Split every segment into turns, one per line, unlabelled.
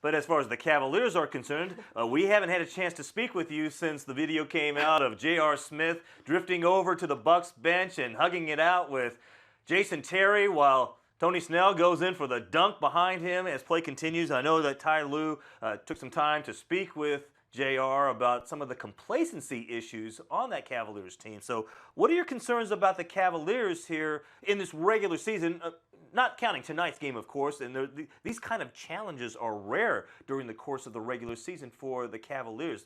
But as far as the Cavaliers are concerned, we haven't had a chance to speak with you since the video came out of J.R. Smith drifting over to the Bucks bench and hugging it out with Jason Terry while Tony Snell goes in for the dunk behind him as play continues. I know that Tyronn Lue took some time to speak with JR about some of the complacency issues on that Cavaliers team. So what are your concerns about the Cavaliers here in this regular season? Not counting tonight's game, of course, and these kind of challenges are rare during the course of the regular season for the Cavaliers.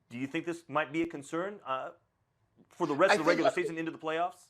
Do you think this might be a concern for the rest of the regular season into the playoffs?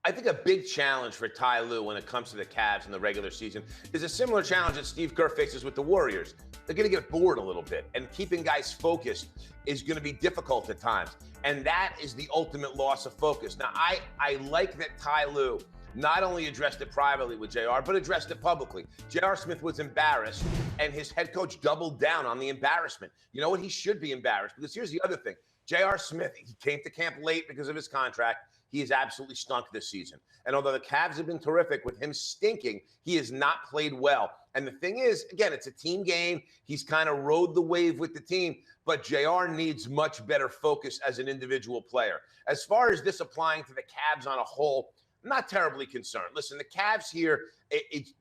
I think a big challenge for Ty Lue when it comes to the Cavs in the regular season is a similar challenge that Steve Kerr faces with the Warriors. They're going to get bored a little bit, and keeping guys focused is going to be difficult at times. And that is the ultimate loss of focus. Now, I like that Ty Lue not only addressed it privately with JR, but addressed it publicly. J.R. Smith was embarrassed, and his head coach doubled down on the embarrassment. You know what? He should be embarrassed, because here's the other thing. J.R. Smith, he came to camp late because of his contract. He has absolutely stunk this season. And although the Cavs have been terrific, with him stinking, he has not played well. And the thing is, again, it's a team game. He's kind of rode the wave with the team, but JR needs much better focus as an individual player. As far as this applying to the Cavs on a whole, I'm not terribly concerned. Listen, the Cavs here,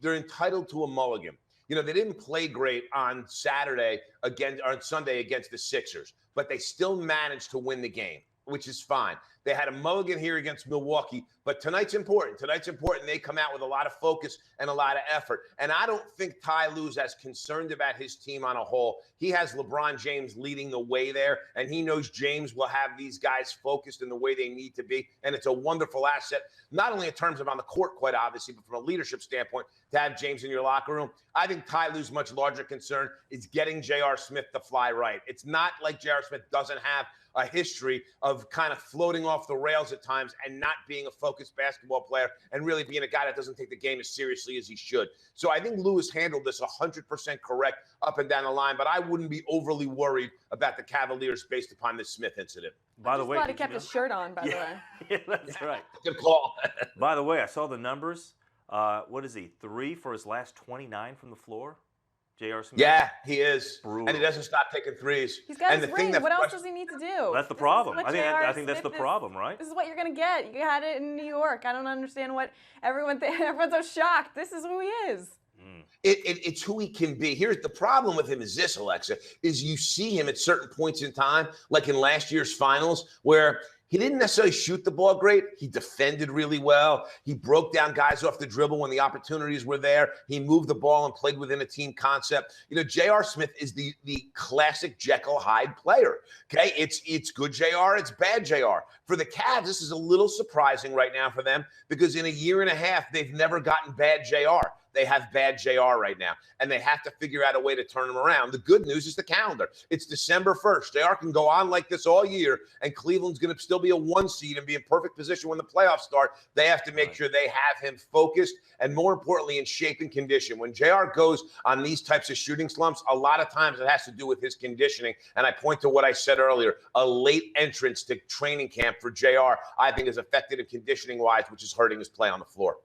they're entitled to a mulligan. You know, they didn't play great on Sunday against the Sixers, but they still managed to win the game, which is fine. They had a mulligan here against Milwaukee, but tonight's important. Tonight's important. They come out with a lot of focus and a lot of effort. And I don't think Ty Lue's as concerned about his team on a whole. He has LeBron James leading the way there, and he knows James will have these guys focused in the way they need to be. And it's a wonderful asset, not only in terms of on the court, quite obviously, but from a leadership standpoint, to have James in your locker room. I think Ty Lue's much larger concern is getting J.R. Smith to fly right. It's not like J.R. Smith doesn't have a history of kind of floating off the rails at times and not being a focused basketball player and really being a guy that doesn't take the game as seriously as he should. So I think Lewis handled this 100% correct up and down the line, but I wouldn't be overly worried about the Cavaliers based upon this Smith incident.
By the way,
glad he kept his shirt on, by the way.
Yeah, that's right.
Good call.
By the way, I saw the numbers. What is he, 3 for his last 29 from the floor? J.R. Smith?
Yeah, he is.
Brutal.
And he doesn't stop taking threes.
He's got
and
his ring. What else does he need to do?
That's the problem. I think that's the problem, right?
This is what you're going to get. You had it in New York. I don't understand what everyone's so shocked. This is who he is.
It's who he can be. Here's the problem with him is this, Alexa, is you see him at certain points in time, like in last year's finals, where he didn't necessarily shoot the ball great. He defended really well. He broke down guys off the dribble when the opportunities were there. He moved the ball and played within a team concept. You know, J.R. Smith is the classic Jekyll Hyde player. Okay, it's good J.R., it's bad J.R. For the Cavs, this is a little surprising right now for them because in a year and a half, they've never gotten bad J.R. They have bad JR right now, and they have to figure out a way to turn him around. The good news is the calendar. It's December 1st. JR can go on like this all year, and Cleveland's going to still be a 1 seed and be in perfect position when the playoffs start. They have to make sure they have him focused and, more importantly, in shape and condition. When JR goes on these types of shooting slumps, a lot of times it has to do with his conditioning, and I point to what I said earlier. A late entrance to training camp for JR, I think, is affected him conditioning-wise, which is hurting his play on the floor.